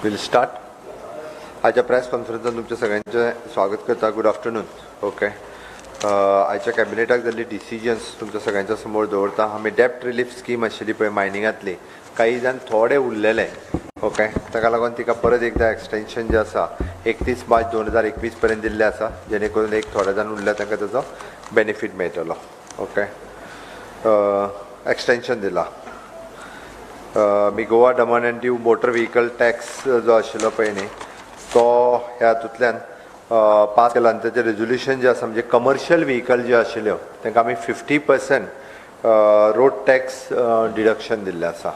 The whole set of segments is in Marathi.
विल स्टार्ट आजच्या प्रेस कॉन्फरन्सात तुमच्या सगळ्यांचे स्वागत करता. Good afternoon. ओके, आयच्या कॅबिनेटाक जाल्ली डिसिजन्स तुमच्या सगळ्यांच्या समोर दवरता. आमी डेप्ट रिलीफ स्कीम आशिल्ली पळय मायनिंगांतली, काही जाण थोडे उरलेले. ओके, ताका लागून तिका परत एकदा एक्सटेंशन जे आसा 31 मार्च 2021 पर्यंत दिल्लें आसा, जेणे करून एक थोडे जाण उरल्या तांकां ताजो बेनिफीट मेळटलो. ओके, एक्सटेंशन दिला. मी Goa Daman and Diu motor vehicle tax जो आशिल्लो पळय न्ही, तो ह्या हातूंतल्यान पास केला. आनी तेजें रेजोल्युशन जें आसा, म्हणजे कमर्शियल व्हेकल ज्यो आशिल्ल्यो तांकां आमी 50% रोड टॅक्स डिडक्शन दिल्लें आसा.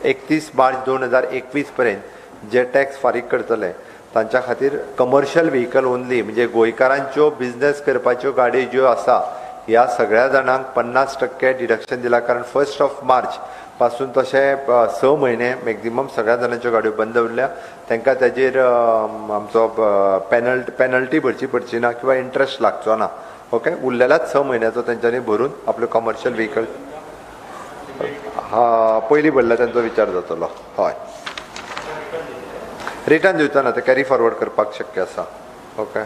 31 मार्च 2021 पर्यंत जे टॅक्स फारीक करतले तांच्या खातीर कमर्शियल व्हेकल ओन्ली, म्हणजे गोंयकारांच्यो बिजनेस करपाच्यो गाडयो ज्यो आसा ह्या सगळ्या जाणांक 50% डिडक्शन दिला. कारण 1 मार्च पासून तशें 6 म्हयने मॅक्झिमम सगळ्या जाणांच्यो गाडयो बंद उरल्या. तांकां ताजेर आमचो पेनल्टी भरची पडची ना किंवा इंट्रस्ट लागचो ना. ओके, उरलेल्याच 6 म्हयन्याचो तेंच्यांनी भरून आपलो कमर्शियल व्हेकल पयलीं भरला तांचो विचार जातलो. हय, रिटर्न दिवचा ना, ते कॅरी फॉरवर्ड करपाक शक्य आसा. ओके,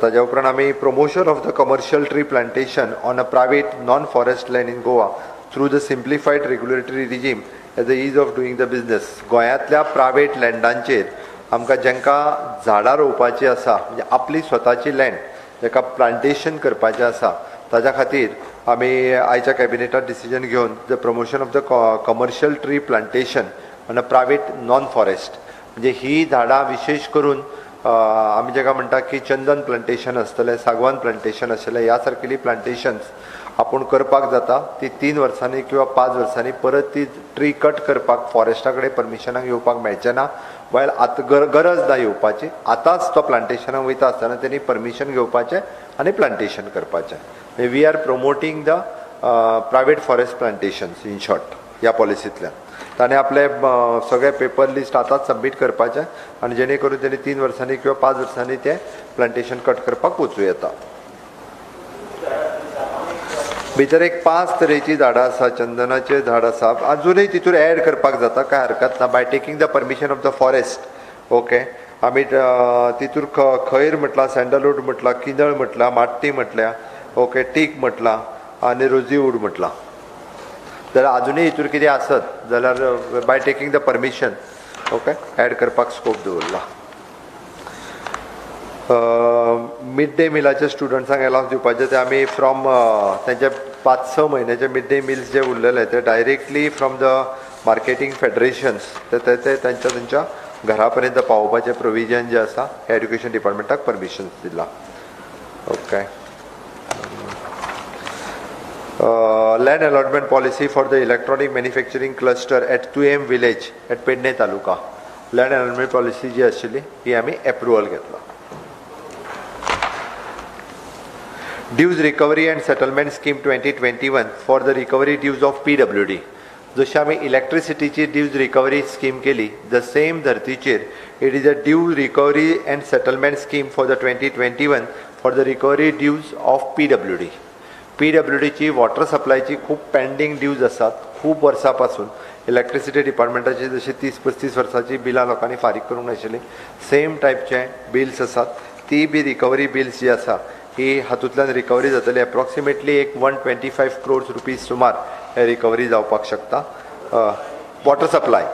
ताज्या उपरांत आमी promotion of the commercial tree plantation on a private non forest land in Goa through the simplified regulatory regime as the ease of doing the business. गोंयांतल्या प्रायवेट लँडांचेर आमकां जांकां झाडां रोवपाचीं आसा, म्हणजे आपली स्वताची लँड जाका प्लांटेशन करपाचें आसा, ताच्या खातीर आमी आयच्या कॅबिनेटात डिसिजन घेवन the promotion of the commercial tree plantation on a private non forest, म्हणजे ही झाडां विशेश करून आमी जाका म्हणटा की चंदन प्लांटेशन आसतलें, सागवान प्लांटेशन आसतलें, ह्या सारकेली प्लांटेशन्स आपूण करपाक जाता. ती 3 वर्सांनी किंवा 5 वर्सांनी परत ती ट्री कट करपाक फॉरेस्टा कडेन परमिशनाक येवपाक मेळचें ना. वायल आतां गरज ना येवपाची, आतांच तो प्लांटेशनाक वयता आसतना तेणी परमिशन घेवपाचें आनी प्लांटेशन करपाचें. We are promoting the private forest plantations in short ह्या पॉलिसींतल्यान. ताणें आपले सगळे पेपर लिस्ट आतांच सबमीट करपाचें आनी जेणे करून तेणी 3 वर्सांनी किंवा 5 वर्सांनी तें प्लांटेशन कट करपाक वचूं येता. भितर एक 5 तरेची झाडां आसा, चंदनाचें झाड आसा, अजुनूय तितूर एड करपाक जाता, कांय हरकत ना, bye taking the permission of the forest. Okay, आमी तितूर खैर म्हटला, सँडलवूड म्हटला, किंदळ म्हटला, माट्टी म्हटल्या, ओके, टीक म्हटला आनी रोजीवूड म्हटला. जाल्यार अजुनूय हितूर कितें आसत जाल्यार by taking the permission okay add करपाक स्कोप दवरला. मिड डे मिलाच्या स्टुडंट्सांक अलावन्स दिवपाचे ते आमी फ्रॉम तेंचे 5-6 म्हयन्याचे मिड डे मिल्स जे उरलेले ते directly from the marketing federations ते तेंच्या घरा पर्यंत पावोवपाचें प्रोविजन जे आसा एड्युकेशन डिपार्टमेंटाक परमिशन्स दिला. Okay, land allotment policy for the electronic manufacturing cluster at 2M village at Pedne taluka. Land allotment policy जी आशिल्ली ही आमी अप्रुवल घेतला. Dues recovery and settlement scheme 2021 for the recovery dues of PWD. जशी आमी इलेक्ट्रिसिटीची ड्यूज रिकवरी स्कीम केली, द सेम धर्तीचेर it is a due recovery and settlement scheme for the 2021 for the recovery dues of PWD. PWDची वॉटर सप्लायची खूब पेंडींग ड्यूज आसात खूब वर्सां पासून. इलेक्ट्रिसिटी डिपार्टमेंटाची जशी 30-35 वर्सांची बिलां लोकांनी फारीक करूंक नाशिल्ली, सेम टायपचे बिल्स आसात. ती बी रिकवरी बिल्स जी आसा ही हातूंतल्यान रिकवरी जातली. एप्रॉक्सिमेटली एक 125 crores रुपीज सुमार हे रिकवरी जावपाक शकता. वॉटर सप्लाय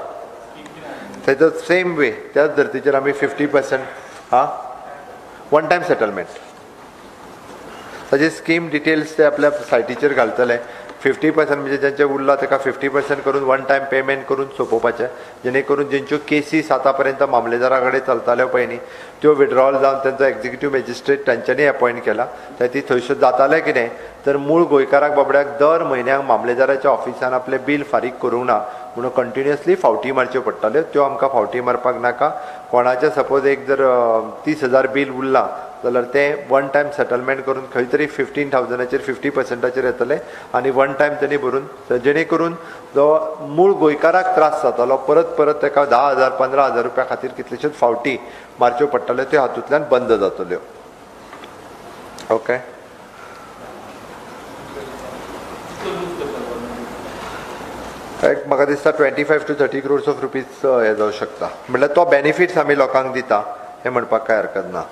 तेजो सेम वे त्याच धर्तीचेर आमी 50% वन टायम सेटलमेंट. ताजे स्कीम डिटेल्स ते आपल्या सायटीचेर घालतले. 50% म्हणजे जेंचे उरला ताका 50% करून वन टायम पेमेंट करून सोंपोवपाचें, जेणे करून जेंच्यो केसीस आतां पर्यंत मामलेदारा कडेन चलताल्यो पळय न्ही त्यो विड्रॉल जावन तांचो एक्झिक्युटीव मॅजिस्ट्रेट तांच्यांनी अपॉयंट केला. ती थंयसर जातालें कितें तर मूळ गोंयकाराक बाबड्याक दर म्हयन्याक मामलेदाराच्या ऑफिसान आपलें बील फारीक करूंक ना म्हणून कंटिन्युअसली फावटी मारच्यो पडटाल्यो. त्यो आमकां फावटी मारपाक नाका. कोणाचें सपोज एक जर 30,000 बील उरलां जाल्यार तें वन टायम सेटलमेंट करून खंय तरी 15,000चेर 50%चेर येतलें आनी वन टायम तेणी भरून, जेणे करून जो मूळ गोंयकाराक त्रास जातालो परत परत ताका 10,000 15,000 रुपया खातीर कितलेशेच फावटी मारच्यो पडटाल्यो, त्यो हातूंतल्यान बंद जातल्यो. ओके, एक म्हाका दिसता 25 to 30 crores ऑफ रुपीज हे जावं शकता. म्हणल्यार तो बेनिफिट्स आमी लोकांक दिता हे म्हणपाक काय हरकत ना.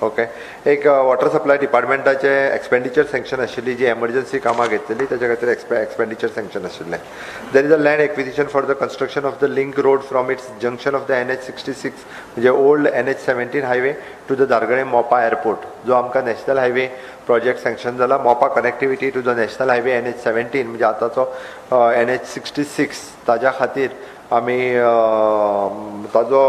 ओके. एक वॉटर सप्लाय डिपार्टमेंटाचे एक्सपेंडिचर सँक्शन आशिल्ली जी एमर्जन्सी कामां घेतलेली त्याच्या खातीर एक्सपेंडिचर सँक्शन आशिल्लें. There is a land acquisition for the construction of the link road from its junction of the NH66 म्हणजे old NH17 highway to the Dhargale Mopa airport, जो आमकां नॅशनल हायवे प्रोजेक्ट सँक्शन जाला. Mopa connectivity to the national highway NH17 म्हणजे आतांचो NH66 ताज्या खातीर आमी ताजो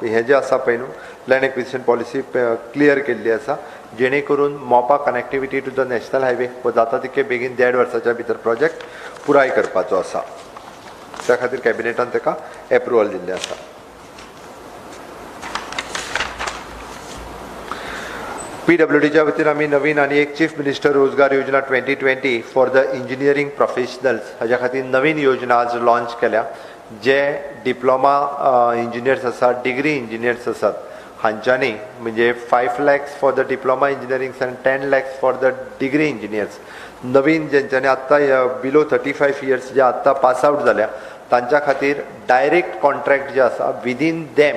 हें जें आसा पळय न्हू लँड एक्विजिशन पॉलिसी क्लियर केल्ली आसा, जेणे करून Mopa connectivity to the national highway वो जाता तितके बेगीन 1.5 वर्साच्या भितर प्रोजेक्ट पुराय करपाचो आसा. त्या खातीर कॅबिनेटान ताका एप्रुवल दिल्लें आसा. PWDच्या वतीन आमी नवीन आनी एक चीफ मिनिस्टर रोजगार योजना 2020 फॉर द इंजिनियरींग प्रोफेशनल्स हाज्या खातीर नवीन योजना आज लॉन्च केल्या. जे डिप्लोमा इंजिनियर्स आसात, डिग्री इंजिनियर्स आसात, हांच्यांनी म्हणजे 5 lakhs for the diploma engineering आनी 10 lakhs for the degree engineers. नवीन जेंच्यांनी आत्तां बिलो 35 years जे आत्तां पास आउट जाल्या तांच्या खातीर डायरेक्ट कॉन्ट्रॅक्ट जे आसा विदीन देम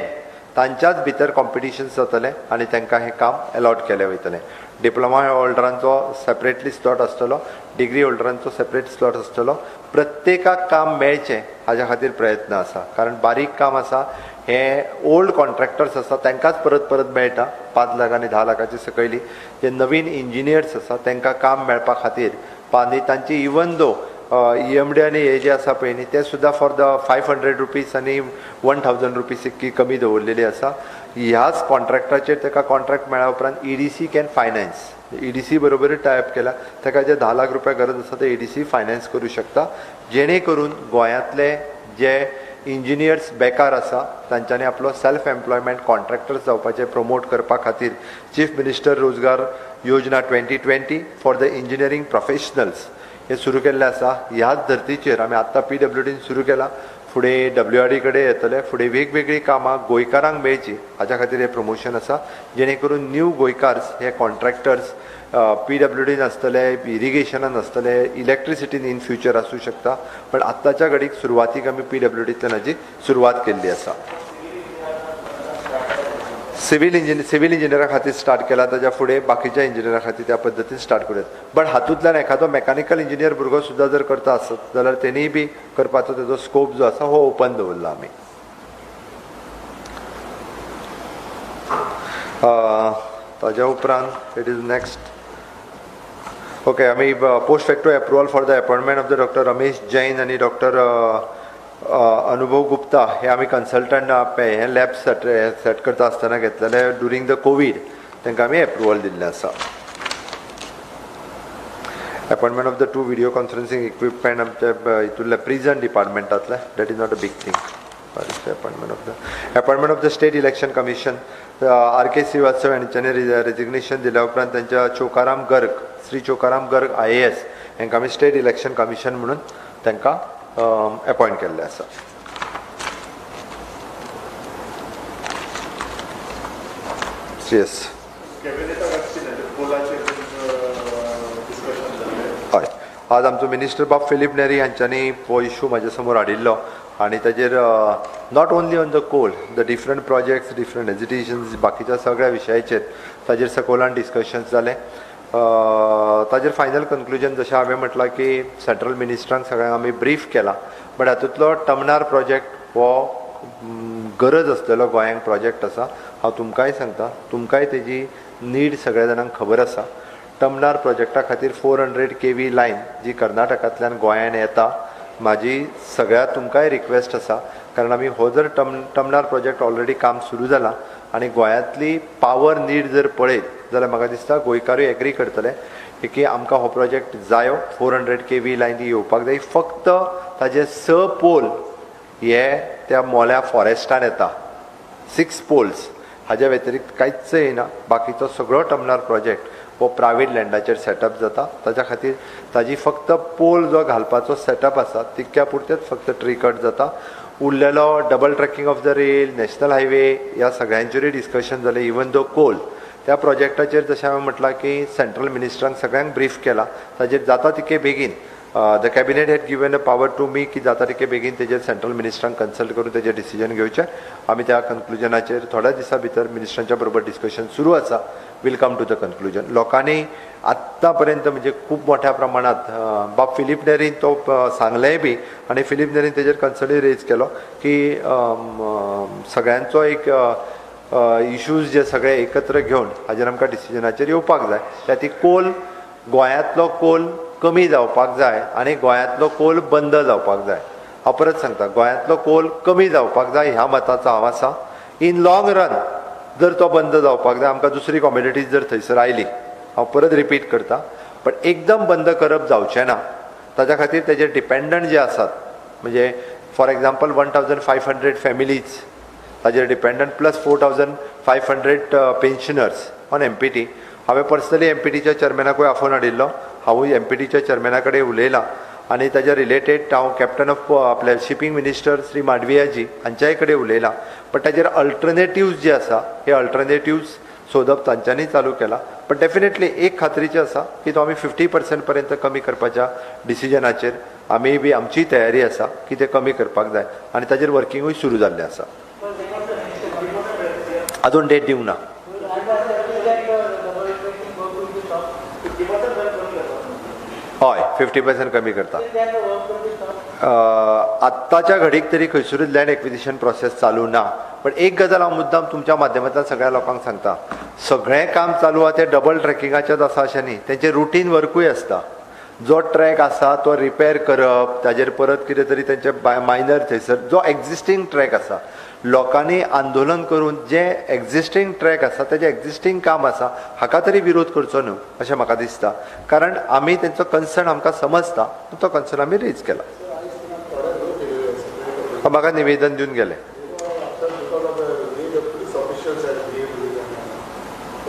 तांच्याच भितर कॉम्पिटिशन्स जातले आनी तांकां हें काम अलॉट केलें वयतलें. डिप्लोमा होल्डरांचो सेपरेटली स्लॉट आसतलो, डिग्री होल्डरांचो सेपरेट स्लॉट आसतलो. प्रत्येकाक काम मेळचें हाज्या खातीर प्रयत्न आसा, कारण बारीक काम आसा हे ओल्ड कॉन्ट्रॅक्टर्स आसा तांकांच परत परत मेळटा 5 लाख आनी 10 लाखाची सकयली. जे नवीन इंजिनियर्स आसा तांकां काम मेळपा खातीर आनी तांची इवन दो EMD आनी हे जे आसा पळय न्ही ते सुद्दां फॉर द 500 रुपीज आनी 1000 रुपीज इतकी कमी दवरलेली आसा. ह्याच कॉन्ट्रॅक्टाचेर ताका कॉन्ट्रॅक्ट मेळ्ळ्या उपरांत EDC कॅन फायनान्स, EDC बरोबरूच टायप केला. ताका जे 10 लाख रुपया गरज आसा ते EDC फायनान्स करूं शकता, जेणे करून गोंयांतले जे इंजिनियर्स बेकार आसा तांच्यांनी आपलो सेल्फ एम्प्लॉयमेंट कॉन्ट्रॅक्टर्स जावपाचें प्रमोट करपा खातीर चीफ मिनिस्टर रोजगार योजना 2020 फॉर द इंजिनियरींग प्रोफेशनल्स हे सुरू केल्लें आसा. ह्याच धर्तीचेर आमी आत्तां PWDन सुरू केला, फुडें WRD कडेन येतले, फुडें वेगवेगळी कामां गोंयकारांक मेळची हाच्या खातीर हें प्रमोशन आसा, जेणे करून न्यू गोंयकार्स हे कॉन्ट्रॅक्टर्स PWDन आसतले, इरिगेशनान आसतले, इलेक्ट्रिसिटीन इन फ्युचर आसूं शकता. पण आत्ताच्या घडीक सुरवातीक आमी PWDंतल्यान हाची सुरवात केल्ली आसा. सिव्हिल इंजिनियरा खातीर स्टार्ट केला, ताच्या फुडें बाकीच्या इंजिनियरा खातीर त्या पद्दतीन स्टार्ट करूयात. बट हातूंतल्यान एखादो मेकॅनिकल इंजिनियर भुरगो सुद्दां जर करता आसत जाल्यार तेणीय बी करपाचो तेजो स्कोप जो आसा हो ओपन दवरला आमी. ताज्या उपरांत इट इज नेक्स्ट. ओके, आमी post facto approval for the appointment of the doctor Ramesh Jain आनी डॉक्टर अनुभव गुप्ता हे आमी कन्सल्टंट हे लॅब सेट करता आसतना घेतलेले ड्युरींग द कोवीड. तांकां आमी एप्रुवल दिल्लें आसा. Appointment of the 2 video conferencing equipment आमच्या हितूंतले प्रिझन डिपार्टमेंटांतले, that is not a big thing. Appointment of the state election commission RK Shrivastava हांच्यांनी रेजिग्नेशन दिल्या उपरांत तांच्या चोकाराम गर्ग, श्री चोकाराम गर्ग IAS हांकां आमी स्टेट इलेक्शन कमिशन म्हणून तांकां अपॉइंट केल्लें आसा. येस, हय, आज आमचो मिनिस्टर बाब फिलीप नेरी हांच्यांनी हो इशू म्हाज्या समोर हाडिल्लो आनी ताजेर not only on the coal, the different projects, different agitations, बाकीच्या सगळ्या विशयाचेर ताजेर सकोलान डिस्कशन्स जाले. ताजेर फायनल कन्क्लुजन जशें हांवें म्हटलां की सेंट्रल मिनिस्टरांक सगळ्यांक आमी ब्रीफ केला. बट हातूंतलो टमनार प्रोजेक्ट हो गरज आसलेलो गोंयांक प्रोजेक्ट आसा. हांव तुमकांय सांगता, तुमकांय तेजी नीड सगळ्या जाणांक खबर आसा. टमनार प्रोजेक्टा खातीर 400 kV लायन जी कर्नाटकांतल्यान गोंयांत येता, म्हाजी सगळ्या तुमकांय रिक्वेस्ट आसा, कारण आमी हो जर टमनार प्रोजेक्ट ऑलरेडी काम सुरू जाला आनी गोंयांतली पावर नीड जर पळयत जाल्यार म्हाका दिसता गोंयकारूय एग्री करतले की आमकां हो प्रोजेक्ट जायो. 400 kV लायन ती येवपाक जाय. फक्त ताजे 6 पोल हे त्या मोल्या फॉरेस्टान येता, 6 पोल्स, हाज्या व्यतिरिक्त कांयच येना. बाकीचो सगळो टमनार प्रोजेक्ट हो प्रायवेट लँडाचेर सेटअप जाता. ताच्या खातीर ताजी फक्त पोल जो घालपाचो सेटअप आसा तितक्या पुरतेच फक्त ट्री कट जाता. उरलेलो double tracking of the rail, national highway ह्या सगळ्यांचेरूय डिस्कशन जालें. इवन दो कोल त्या प्रोजेक्टाचेर जशें हांवें म्हटलां की सेंट्रल मिनिस्टरांक सगळ्यांक ब्रीफ केला, ताजेर जाता तितके बेगीन the cabinet had given a power to me की जाता तितके बेगीन तेजेर सेंट्रल मिनिस्टरांक कन्सल्ट करून तेजेर डिसिजन घेवचें. आमी त्या कन्क्लुजनाचेर थोड्या दिसा भितर मिनिस्टरांच्या बरोबर डिस्कशन सुरू आसा. Will come to the conclusion. लोकांनी आत्ता पर्यंत म्हणजे खूप मोठ्या प्रमाणात बाब फिलीप नेरीन तो सांगलेंय बी आनी फिलीप नेरीन तेजेर कन्सर्नूय रेज केलो की सगळ्यांचो एक इश्यूज जे सगळे एकत्र घेवन हाजेर आमकां डिसिजनाचेर येवपाक जाय. त्या कोल गोंयांतलो कोल कमी जावपाक जाय आनी गोंयांतलो कोल बंद जावपाक जाय. हांव परत सांगता, गोंयांतलो कोल कमी जावपाक जाय ह्या मताचो हांव आसा. इन लॉंग रन जर तो बंद जावपाक जाय, आमकां दुसरी कॉमोडिटीज जर थंयसर आयली, हांव परत रिपीट करता, पण एकदम बंद करप जावचें ना. ताच्या खातीर तेजे डिपेंडंट जे आसात, म्हणजे फॉर एग्जाम्पल 1500 फॅमिलीज ताजेर dependent plus 4500 pensioners on MPT. हांवें पर्सनली MPTच्या चेअरमॅनाकूय आफोवन हाडिल्लो. हांवूय MPTच्या चेअरमॅना कडेन उलयलां आनी ताच्या रिलेटेड हांव कॅप्टन ऑफ आपल्या शिपींग मिनिस्टर श्री मांडवियाजी हांच्याय कडेन उलयलां. पण ताजेर अल्टरनेटिव्ज जे आसा हे अल्टरनेटिव्ज सोदप तांच्यांनी चालू केला. पण डेफिनेटली एक खात्रीचें आसा की तो आमी 50% पर्यंत कमी करपाच्या डिसिजनाचेर आमी बी आमची तयारी आसा की ते कमी करपाक जाय आनी ताजेर वर्किंगूय सुरू जाल्लें आसा. अजून डेट दिवंक ना. हय 50% कमी करता. आत्ताच्या घडीक तरी खंयसरूच लँड एक्विजिशन प्रोसेस चालू ना. पण एक गजाल हांव मुद्दाम तुमच्या माध्यमांतल्यान सगळ्या लोकांक सांगता, सगळें काम चालू आहा तें डबल ट्रॅकिंगाचेंच आसा अशें न्ही. तेंचें रुटीन वर्कूय आसता. जो ट्रॅक आसा तो रिपेर करप, ताजेर परत कितें तरी तेंचे मायनर थंयसर जो एक्झिस्टींग ट्रॅक आसा, लोकांनी आंदोलन करून जे एक्झिस्टींग ट्रॅक आसा तेजें एक्झिस्टींग काम आसा हाका तरी विरोध करचो न्हू अशें म्हाका दिसता. कारण आमी तेंचो कन्सर्न आमकां समजता, तो कन्सर्न आमी रेज केला. म्हाका निवेदन दिवन गेले.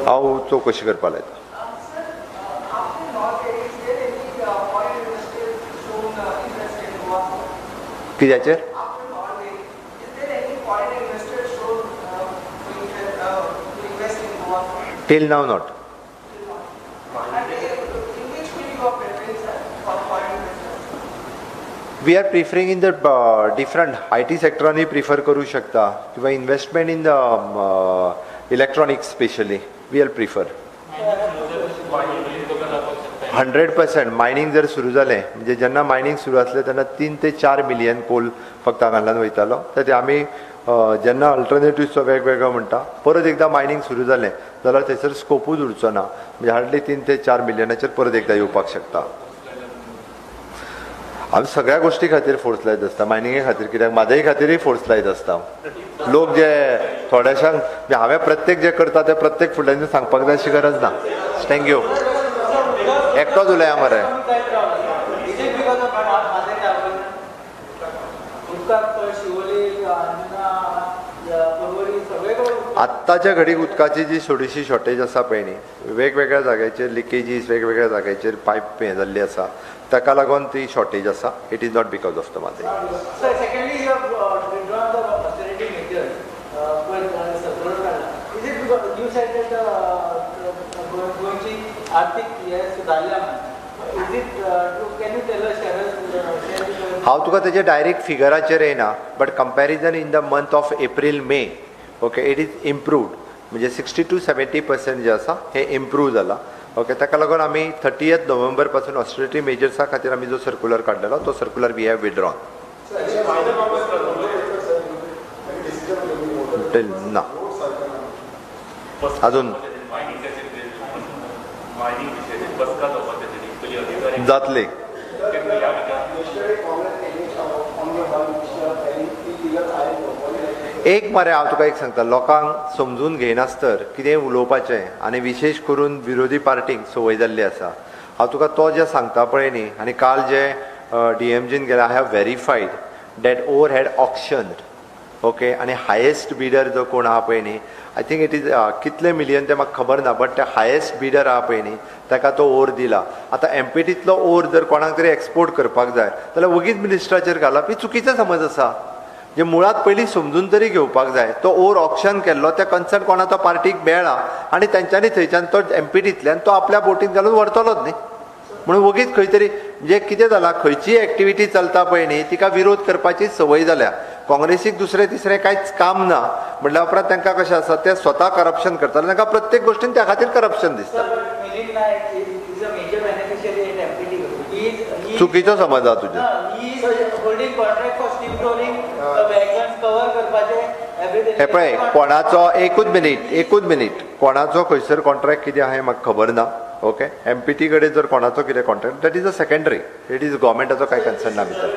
हांव चवकशी करपाक लायता. कित्याचेर? Till now not. We are preferring in the different IT सेक्टरांनी प्रिफर करूं शकता किंवा investment in the electronics specially we are prefer. 100% mining जर सुरू जालें, म्हणजे जेन्ना मायनींग सुरू आसलें तेन्ना 3 ते 4 मिलियन कोल फक्त हांगांतल्यान वयतालो. तर ते आमी जेन्ना अल्टरनेटिव्हचो वेगवेगळो म्हणटा, परत एकदां मायनींग सुरू जालें जाल्यार थंयसर स्कोपूच उरचो ना. म्हणजे हार्डली 3 ते 4 मिलियनाचेर परत एकदां येवपाक शकता. आमी सगळ्या गोष्टी खातीर फोर्स लायत आसता, मायनिंगे खातीर, कित्याक म्हाज्याय खातीरय फोर्स लायत आसता. लोक जे थोड्याशांक हांवें प्रत्येक जे करता ते प्रत्येक फुडल्यान सांगपाक जाय अशी गरज ना. थँक्यू. एकटोच उलया मरे. आत्ताच्या घडीक उदकाची जी थोडीशी शॉर्टेज आसा पळय न्ही, वेगवेगळ्या जाग्याचेर लिकेजीस वेगवेगळ्या जाग्याचेर पायप हें जाल्ली आसा, ताका लागून ती शॉर्टेज आसा. It is not because of the माते. हांव तुका तेजे डायरेक्ट फिगराचेर येना, but comparison in the month of April may okay it is improved. म्हणजे 60 to 70% जे आसा हे इम्प्रूव जाला. ओके, ताका लागून आमी 30 नोव्हेंबर पासून ऑस्टेरिटी मेजर्सा खातीर आमी जो सर्क्युलर काडलेलो तो सर्क्युलर वी हॅव विड्रॉन. ना अजून जातले. एक मरे हांव तुका एक सांगता, लोकांक समजून घेयनासतर कितें उलोवपाचें आनी विशेश करून विरोधी पार्टीक संवय जाल्ली आसा. हांव तुका तो जे सांगता पळय न्ही, आनी काल जे DMGन गेले, I have verified that over had auctioned. Okay, आनी हायेस्ट बिडर जो कोण आहा पळय न्ही, आय थिंक इट इज कितले मिलियन ते म्हाका खबर ना, बट ते हायेस्ट बिडर आहा पळय न्ही ताका तो ओर दिला. आतां MPTंतलो ओर जर कोणाक तरी एक्सपोर्ट करपाक जाय जाल्यार वगीच मिनिस्टराचेर घालप ही चुकीचें समज आसा. जे मुळात पयलीं समजून तरी घेवपाक जाय. तो ओर ऑक्शन केल्लो, त्या कन्सर्न कोणा तो पार्टीक मेळ्ळा आनी तेंच्यांनी थंयच्यान तो MPTंतल्यान तो आपल्या बोटींत घालून व्हरतलोच न्ही. म्हणून वगीच खंय तरी म्हणजे कितें जालां, खंयची एक्टिविटी चलता पळय न्ही तिका विरोध करपाची संवय जाल्या. काँग्रेसीक दुसरें तिसरें कांयच काम ना म्हटल्या उपरांत तांकां कशें आसा ते स्वता करप्शन करता, तांकां प्रत्येक गोश्टीन त्या खातीर करप्शन दिसता. चुकीचो समज आहा तुजे. हे पळय, कोणाचो एकूच मिनीट कोणाचो खंयसर कॉन्ट्रॅक्ट कितें आहा हें म्हाका खबर ना. ओके, MPT कडेन जर कोणाचो कितें contract that is a secondary, it is गव्हर्मेंटाचो कांय कन्सर्न ना भितर.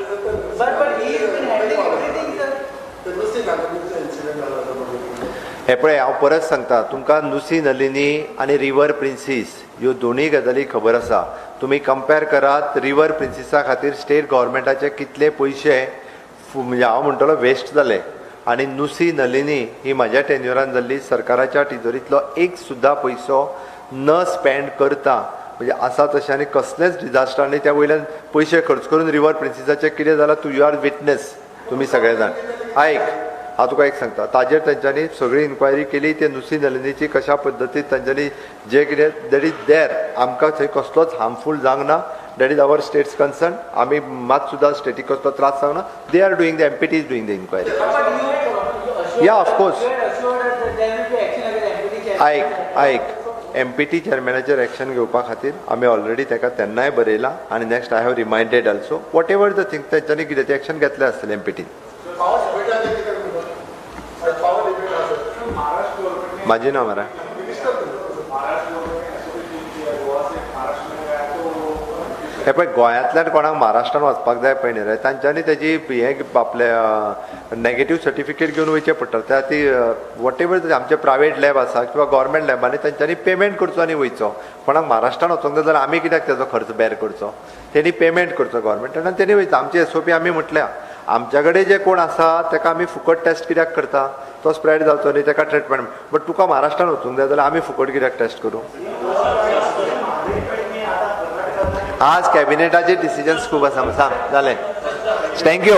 हे पळय, हांव परत सांगता तुमकां, नुसी नलिनी आनी रिवर प्रिन्सीस ह्यो दोनूय गजाली खबर आसा. तुमी कंपेर करात, रिवर प्रिन्सिसा खातीर स्टेट गव्हर्मेंटाचे कितले पयशे म्हणजे हांव म्हणटलो वेस्ट जाले, आनी नुसी नलिनी ही म्हाज्या टेन्युरान जाल्ली सरकाराच्या तिजोरींतलो एक सुद्दां पयसो न स्पेंड करता म्हणजे आसा तशें, आनी कसलेंच डिजास्टर आनी त्या वयल्यान पयशे खर्च करून रिवर प्रिन्सिसाचें कितें जालां तूं यू आर विटनेस, तुमी सगळे जाण. आयक, हांव तुका एक सांगता, ताजेर तेंच्यांनी सगळी इन्क्वायरी केली, ते नुसी नलिनीची कशा पद्दतीन तेंच्यांनी जे कितें दॅट इज देर, आमकां थंय कसलोच हार्मफूल जावंक ना. That is our state's concern. आमी मात सुद्दां स्टेटीक कसलो त्रास जावंक ना. They are doing the MPT is doing the inquiry. Yeah of course. आयक, MPT चेअरमॅनाचेर एक्शन घेवपा खातीर आमी ऑलरेडी ताका तेन्नाय बरयलां, आनी next I have reminded also whatever the thing तेंच्यांनी कितें तें एक्शन घेतलें आसतलें MPT. म्हाजी ना मरा. हे पळय, गोंयांतल्यान कोणाक महाराष्ट्रान वचपाक जाय पळय न्ही रे, तांच्यांनी तेजी हें आपले नेगेटीव सर्टिफिकेट घेवन वयचें पडटा. त्या ती वॉट एवर आमचे प्रायवेट लॅब आसा किंवा गव्हर्मेंट लॅबांनी तांच्यांनी पेमेंट करचो आनी वयचो. कोणाक महाराष्ट्रान वचोंक जाय जाल्यार आमी कित्याक तेजो खर्च बॅर करचो. तेणी पेमेंट करचो गव्हर्मेंटान आनी तेणी वयचा. आमची SOP आमी म्हटल्या, आमच्या कडेन जे कोण आसा ताका आमी फुकट टेस्ट कित्याक करता, तो स्प्रेड जावचो न्ही ताका ट्रिटमेंट. बट तुका महाराष्ट्रान वचूंक जाय जाल्यार आमी फुकट कित्याक टेस्ट करूं. आज कॅबिनेटाचे डिसिजन्स खूब आसा. सांग जालें. थँक्यू.